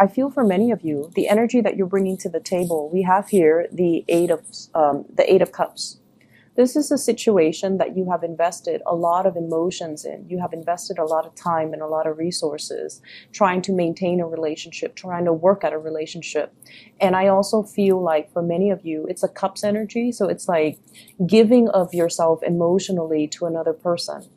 I feel for many of you, the energy that you're bringing to the table, we have here the Eight of Cups. This is a situation that you have invested a lot of emotions in. You have invested a lot of time and a lot of resources trying to maintain a relationship, trying to work at a relationship. And I also feel like for many of you, it's a cups energy. So it's like giving of yourself emotionally to another person.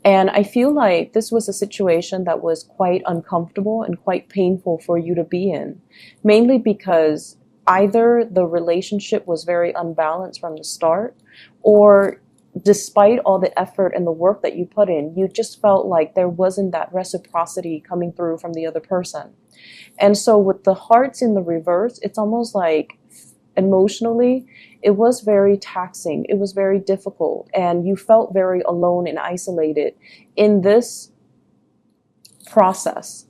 And I feel like this was a situation that was quite uncomfortable and quite painful for you to be in, mainly because either the relationship was very unbalanced from the start, or despite all the effort and the work that you put in, you just felt like there wasn't that reciprocity coming through from the other person. And so with the hearts in the reverse, it's almost like emotionally, it was very taxing. It was very difficult. And you felt very alone and isolated in this process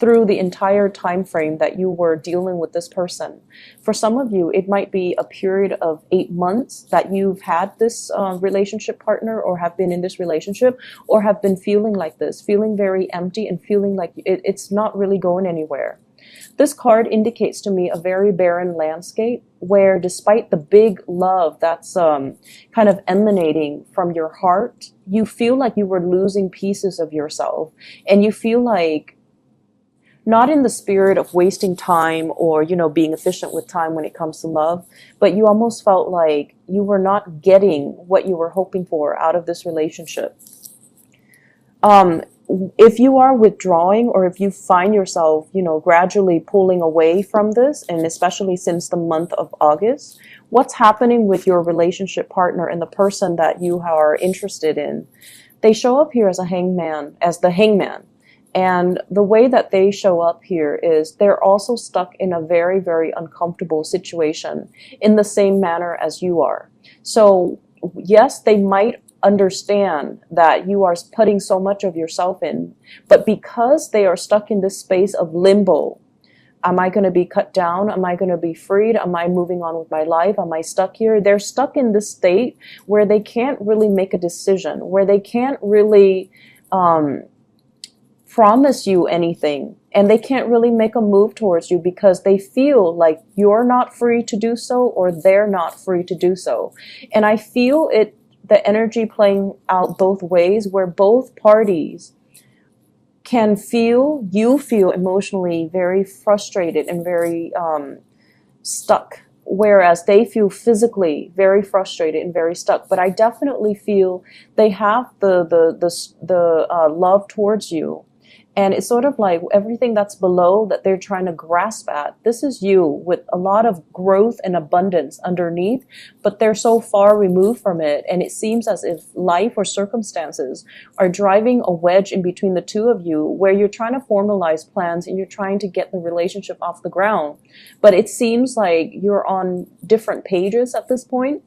through the entire time frame that you were dealing with this person. For some of you, it might be a period of 8 months that you've had this relationship partner, or have been in this relationship, or have been feeling like this, feeling very empty and feeling like it's not really going anywhere. This card indicates to me a very barren landscape where, despite the big love that's kind of emanating from your heart, you feel like you were losing pieces of yourself, and you feel like, not in the spirit of wasting time or, being efficient with time when it comes to love, but you almost felt like you were not getting what you were hoping for out of this relationship. If you are withdrawing, or if you find yourself, gradually pulling away from this, and especially since the month of August, what's happening with your relationship partner and the person that you are interested in? They show up here as the hangman. And the way that they show up here is they're also stuck in a very, very uncomfortable situation in the same manner as you are. So yes, they might understand that you are putting so much of yourself in, but because they are stuck in this space of limbo, am I going to be cut down? Am I going to be freed? Am I moving on with my life? Am I stuck here? They're stuck in this state where they can't really make a decision, where they can't really promise you anything, and they can't really make a move towards you because they feel like you're not free to do so, or they're not free to do so. And I feel the energy playing out both ways, where both parties can feel emotionally very frustrated and very stuck, whereas they feel physically very frustrated and very stuck. But I definitely feel they have the love towards you. And it's sort of like everything that's below that they're trying to grasp at. This is you with a lot of growth and abundance underneath, but they're so far removed from it. And it seems as if life or circumstances are driving a wedge in between the two of you, where you're trying to formalize plans and you're trying to get the relationship off the ground. But it seems like you're on different pages at this point.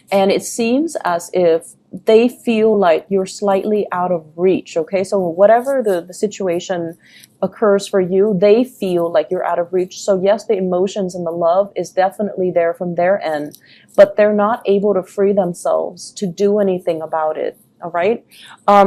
And it seems as if they feel like you're slightly out of reach, okay? So whatever the situation occurs for you, they feel like you're out of reach. So yes, the emotions and the love is definitely there from their end, but they're not able to free themselves to do anything about it, all right?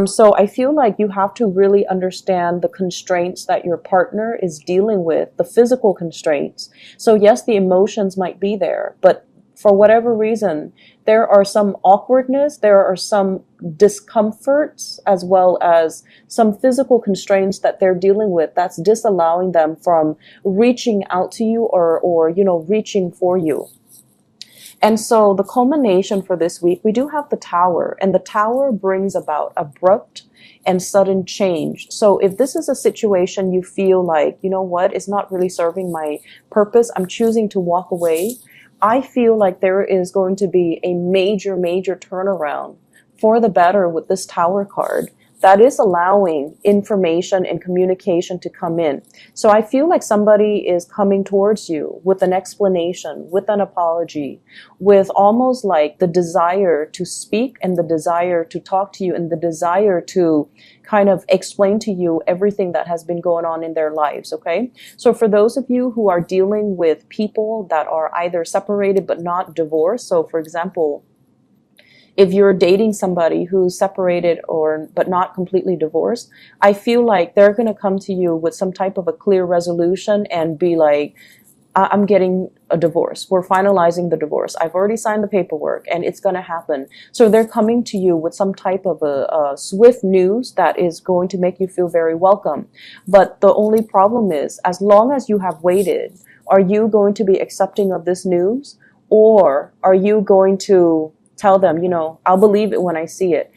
So I feel like you have to really understand the constraints that your partner is dealing with, the physical constraints. So yes, the emotions might be there, but for whatever reason, there are some awkwardness, there are some discomforts, as well as some physical constraints that they're dealing with that's disallowing them from reaching out to you or reaching for you. And so the culmination for this week, we do have the Tower, and the Tower brings about abrupt and sudden change. So if this is a situation you feel like, it's not really serving my purpose, I'm choosing to walk away, I feel like there is going to be a major, major turnaround for the better with this Tower card that is allowing information and communication to come in. So I feel like somebody is coming towards you with an explanation, with an apology, with almost like the desire to speak and the desire to talk to you and the desire to kind of explain to you everything that has been going on in their lives, okay? So for those of you who are dealing with people that are either separated but not divorced, so for example, If you're dating somebody who's separated or but not completely divorced, I feel like they're going to come to you with some type of a clear resolution and be like, I'm getting a divorce. We're finalizing the divorce. I've already signed the paperwork and it's going to happen. So they're coming to you with some type of a swift news that is going to make you feel very welcome. But the only problem is, as long as you have waited, are you going to be accepting of this news? Or are you going to tell them, I'll believe it when I see it?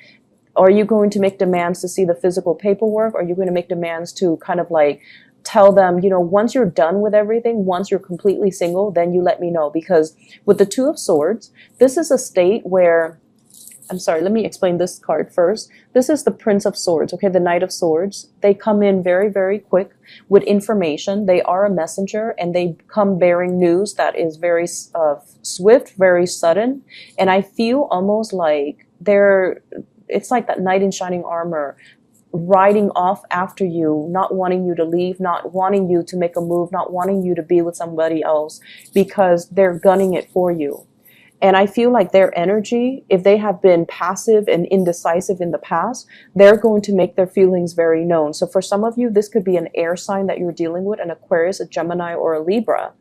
Are you going to make demands to see the physical paperwork? Are you going to make demands to kind of like tell them, once you're done with everything, once you're completely single, then you let me know? Because with the Two of Swords, this is a state where, I'm sorry, let me explain this card first. This is the Prince of Swords, okay, the Knight of Swords. They come in very, very quick with information. They are a messenger, and they come bearing news that is very swift, very sudden. And I feel almost like it's like that knight in shining armor riding off after you, not wanting you to leave, not wanting you to make a move, not wanting you to be with somebody else, because they're gunning it for you. And I feel like their energy, if they have been passive and indecisive in the past, they're going to make their feelings very known. So for some of you, this could be an air sign that you're dealing with, an Aquarius, a Gemini, or a Libra.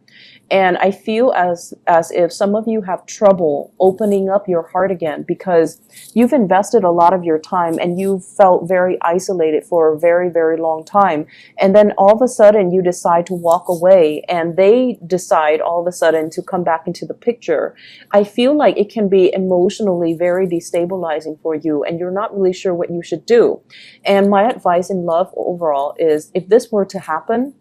And I feel as if some of you have trouble opening up your heart again, because you've invested a lot of your time and you've felt very isolated for a very, very long time. And then all of a sudden you decide to walk away, and they decide all of a sudden to come back into the picture. I feel like it can be emotionally very destabilizing for you, and you're not really sure what you should do. And my advice in love overall is, if this were to happen,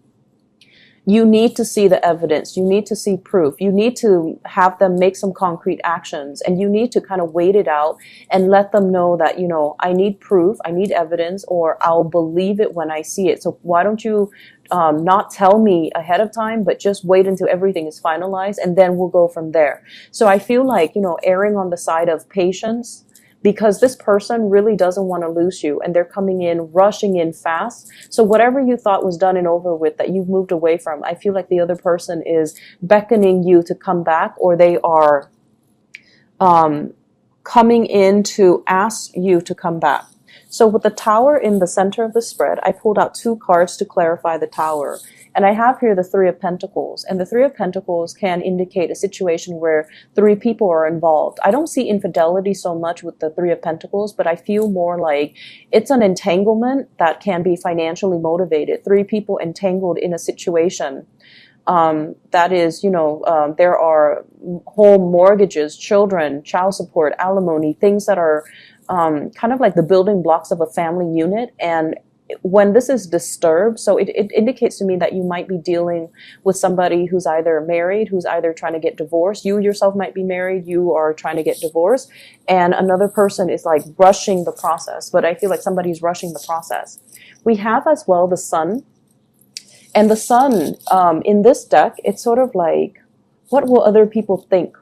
you need to see the evidence. You need to see proof. You need to have them make some concrete actions, and you need to kind of wait it out and let them know that, I need proof, I need evidence, or I'll believe it when I see it. So why don't you not tell me ahead of time, but just wait until everything is finalized, and then we'll go from there. So I feel like, erring on the side of patience, because this person really doesn't want to lose you, and they're coming in, rushing in fast. So whatever you thought was done and over with, that you've moved away from, I feel like the other person is beckoning you to come back, or they are coming in to ask you to come back. So with the Tower in the center of the spread, I pulled out 2 cards to clarify the Tower. And I have here the Three of Pentacles. And the Three of Pentacles can indicate a situation where 3 people are involved. I don't see infidelity so much with the Three of Pentacles, but I feel more like it's an entanglement that can be financially motivated. 3 people entangled in a situation. That is, there are home mortgages, children, child support, alimony, things that are kind of like the building blocks of a family unit. And when this is disturbed, so it indicates to me that you might be dealing with somebody who's either married, who's either trying to get divorced. You yourself might be married, you are trying to get divorced, and another person is like rushing the process. But I feel like somebody's rushing the process. We have as well the Sun. And the Sun, in this deck, it's sort of like, what will other people think?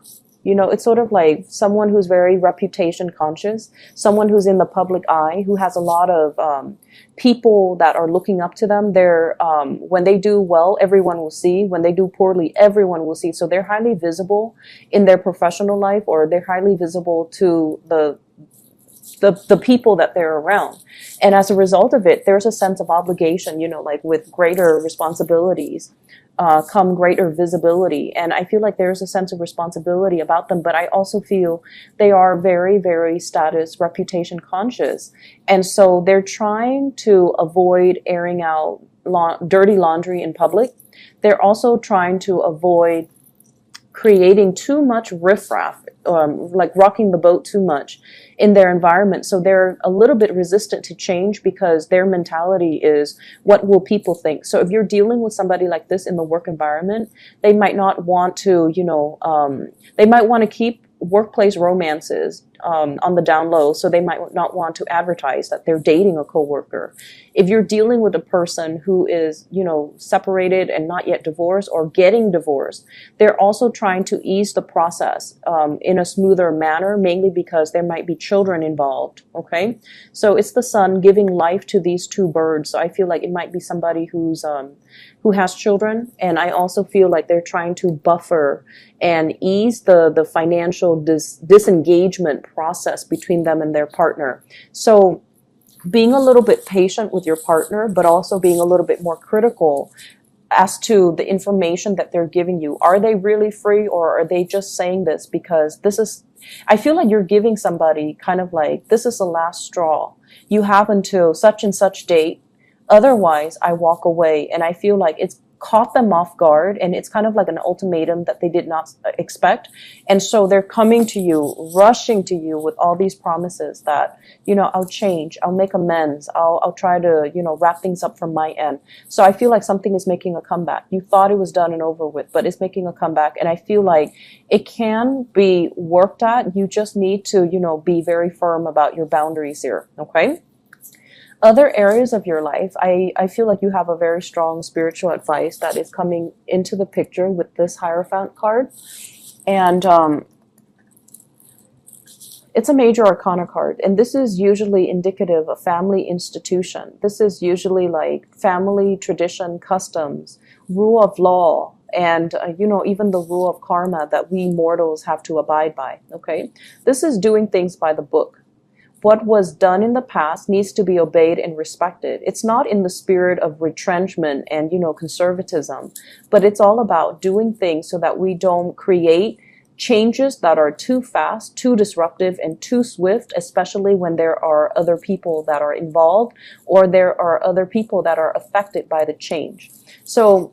It's sort of like someone who's very reputation conscious, someone who's in the public eye, who has a lot of people that are looking up to them. They're when they do well, everyone will see. When they do poorly, everyone will see. So they're highly visible in their professional life, or they're highly visible to the people that they're around. And as a result of it, there's a sense of obligation, like with greater responsibilities come greater visibility. And I feel like there's a sense of responsibility about them, but I also feel they are very, very status, reputation conscious. And so they're trying to avoid airing out dirty laundry in public. They're also trying to avoid creating too much riffraff, like rocking the boat too much in their environment. So they're a little bit resistant to change, because their mentality is, what will people think? So if you're dealing with somebody like this in the work environment, they might not want to, they might want to keep workplace romances on the down low, so they might not want to advertise that they're dating a coworker. If you're dealing with a person who is, separated and not yet divorced, or getting divorced, they're also trying to ease the process in a smoother manner, mainly because there might be children involved. Okay, so it's the Sun giving life to these 2 birds. So I feel like it might be somebody who has children, and I also feel like they're trying to buffer and ease the financial disengagement process between them and their partner. So being a little bit patient with your partner, but also being a little bit more critical as to the information that they're giving you. Are they really free, or are they just saying this because this is, I feel like you're giving somebody kind of like, this is the last straw. You have until such and such date. Otherwise, I walk away. And I feel like it's caught them off guard, and it's kind of like an ultimatum that they did not expect. And so they're coming to you, rushing to you with all these promises that, I'll change, I'll make amends, I'll try to, wrap things up from my end. So I feel like something is making a comeback. You thought it was done and over with, but it's making a comeback. And I feel like it can be worked at. You just need to, be very firm about your boundaries here. Okay. Other areas of your life, I feel like you have a very strong spiritual advice that is coming into the picture with this Hierophant card. And it's a major arcana card. And this is usually indicative of family institution. This is usually like family tradition, customs, rule of law, and, even the rule of karma that we mortals have to abide by. Okay. This is doing things by the book. What was done in the past needs to be obeyed and respected. It's not in the spirit of retrenchment and, conservatism, but it's all about doing things so that we don't create changes that are too fast, too disruptive, and too swift, especially when there are other people that are involved, or there are other people that are affected by the change. So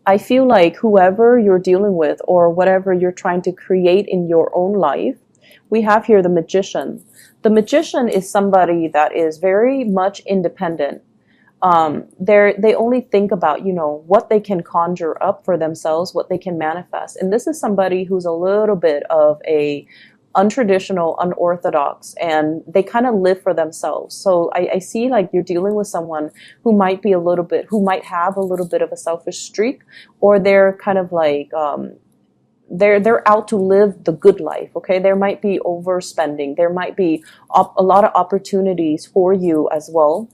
I feel like whoever you're dealing with, or whatever you're trying to create in your own life, we have here the Magician. The Magician is somebody that is very much independent. They only think about, what they can conjure up for themselves, what they can manifest. And this is somebody who's a little bit of a untraditional, unorthodox, and they kind of live for themselves. So I see like you're dealing with someone who might have a little bit of a selfish streak, or they're kind of like, they're out to live the good life. Okay. There might be overspending. There might be a lot of opportunities for you as well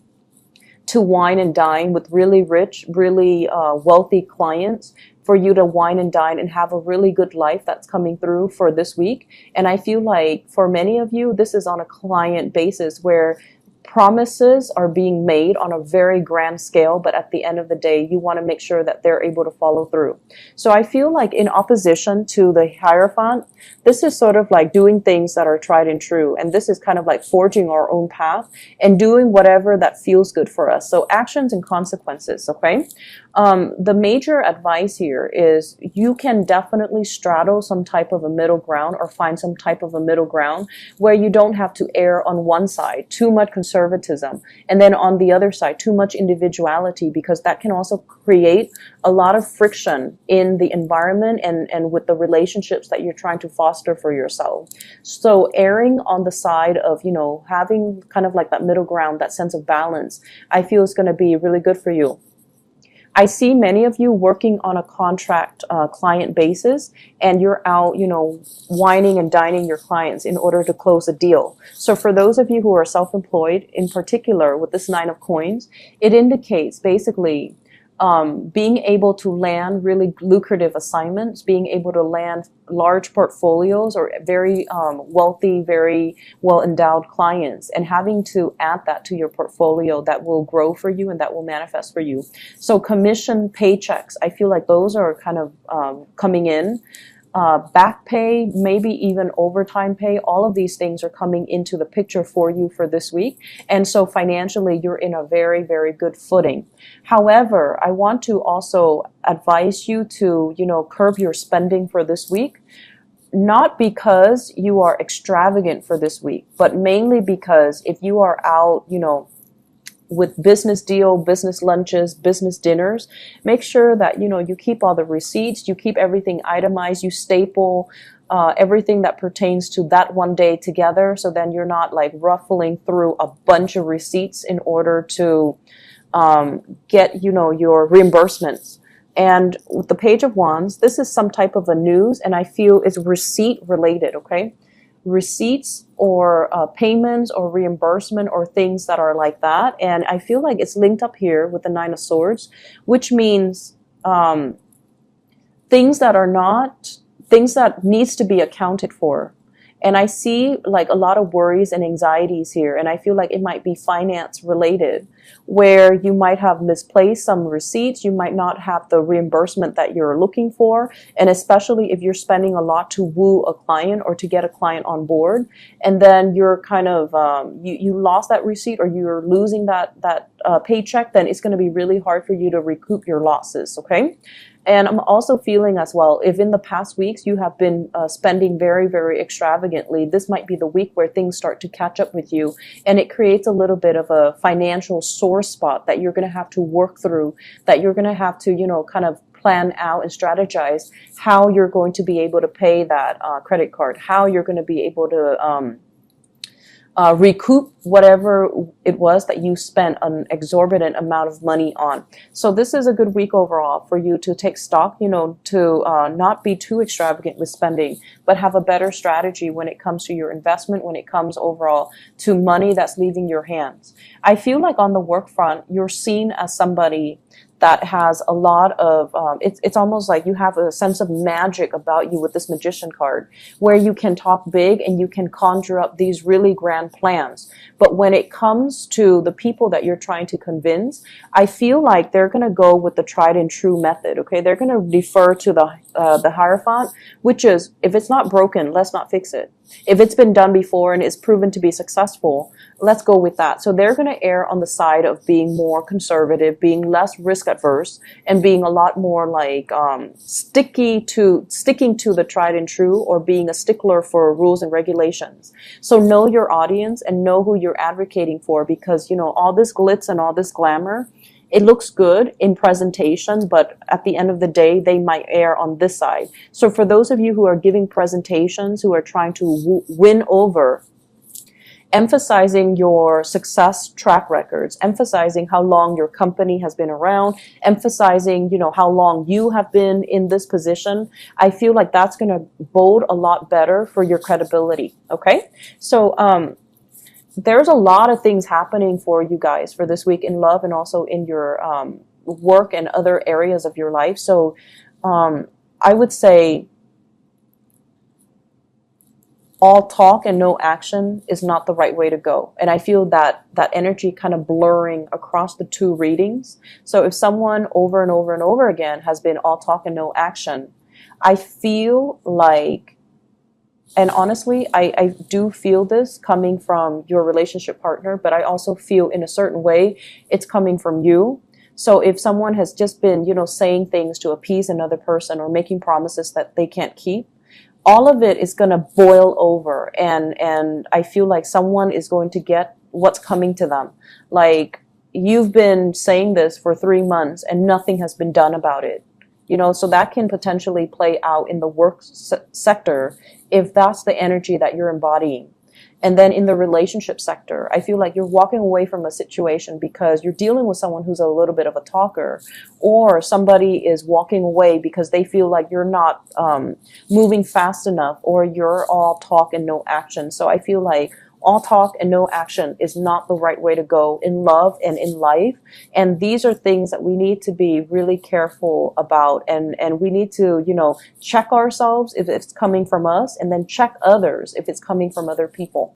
to wine and dine with really rich, really wealthy clients, for you to wine and dine and have a really good life that's coming through for this week. And I feel like for many of you, this is on a client basis where promises are being made on a very grand scale, but at the end of the day, you want to make sure that they're able to follow through. So I feel like in opposition to the Hierophant, this is sort of like doing things that are tried and true. And this is kind of like forging our own path and doing whatever that feels good for us. So actions and consequences, okay? The major advice here is you can definitely straddle some type of a middle ground, or find some type of a middle ground where you don't have to err on one side, too much conservatism, and then on the other side, too much individuality, because that can also create a lot of friction in the environment and with the relationships that you're trying to foster for yourself. So erring on the side of, having kind of like that middle ground, that sense of balance, I feel is going to be really good for you. I see many of you working on a contract client basis, and you're out, wining and dining your clients in order to close a deal. So for those of you who are self-employed, in particular with this 9 of Coins, it indicates basically being able to land really lucrative assignments, being able to land large portfolios or very wealthy, very well-endowed clients, and having to add that to your portfolio that will grow for you and that will manifest for you. So commission paychecks, I feel like those are kind of coming in. Back pay, maybe even overtime pay, all of these things are coming into the picture for you for this week. And so financially, you're in a very, very good footing. However, I want to also advise you to, curb your spending for this week. Not because you are extravagant for this week, but mainly because if you are out, with business deal, business lunches, business dinners, make sure that, you keep all the receipts, you keep everything itemized, you staple everything that pertains to that one day together. So then you're not like ruffling through a bunch of receipts in order to get, your reimbursements. And with the Page of Wands, this is some type of a news, and I feel it's receipt related, okay? Receipts or payments or reimbursement or things that are like that. And I feel like it's linked up here with the 9 of Swords, which means things that needs to be accounted for. And I see like a lot of worries and anxieties here. And I feel like it might be finance related, where you might have misplaced some receipts. You might not have the reimbursement that you're looking for. And especially if you're spending a lot to woo a client or to get a client on board, and then you're kind of, you lost that receipt, or you're losing that paycheck, then it's going to be really hard for you to recoup your losses. Okay. And I'm also feeling as well, if in the past weeks you have been spending very, very extravagantly, this might be the week where things start to catch up with you. And it creates a little bit of a financial sore spot that you're going to have to work through, that you're going to have to, kind of plan out and strategize how you're going to be able to pay that credit card, how you're going to be able to recoup whatever it was that you spent an exorbitant amount of money on. So this is a good week overall for you to take stock, to not be too extravagant with spending, but have a better strategy when it comes to your investment, when it comes overall to money that's leaving your hands. I feel like on the work front, you're seen as somebody that has a lot of, it's almost like you have a sense of magic about you with this magician card, where you can talk big and you can conjure up these really grand plans. But when it comes to the people that you're trying to convince, I feel like they're going to go with the tried and true method. Okay. They're going to defer to the Hierophant, which is, if it's not broken, let's not fix it. If it's been done before and it's proven to be successful, let's go with that. So they're going to err on the side of being more conservative, being less risk adverse, and being a lot more like sticking to the tried and true, or being a stickler for rules and regulations. So know your audience and know who you're advocating for, because all this glitz and all this glamour, it looks good in presentation, but at the end of the day, they might err on this side. So for those of you who are giving presentations, who are trying to win over, emphasizing your success track records, emphasizing how long your company has been around, emphasizing, how long you have been in this position, I feel like that's going to bode a lot better for your credibility. Okay. So, there's a lot of things happening for you guys for this week in love, and also in your work and other areas of your life. So I would say all talk and no action is not the right way to go. And I feel that energy kind of blurring across the two readings. So if someone over and over and over again has been all talk and no action, I feel like, and honestly, I do feel this coming from your relationship partner, but I also feel in a certain way it's coming from you. So if someone has just been, saying things to appease another person, or making promises that they can't keep, all of it is going to boil over. And I feel like someone is going to get what's coming to them. Like, you've been saying this for 3 months and nothing has been done about it. So that can potentially play out in the work sector if that's the energy that you're embodying. And then in the relationship sector, I feel like you're walking away from a situation because you're dealing with someone who's a little bit of a talker, or somebody is walking away because they feel like you're not moving fast enough, or you're all talk and no action. So I feel like all talk and no action is not the right way to go in love and in life. And these are things that we need to be really careful about. And we need to, check ourselves if it's coming from us, and then check others if it's coming from other people.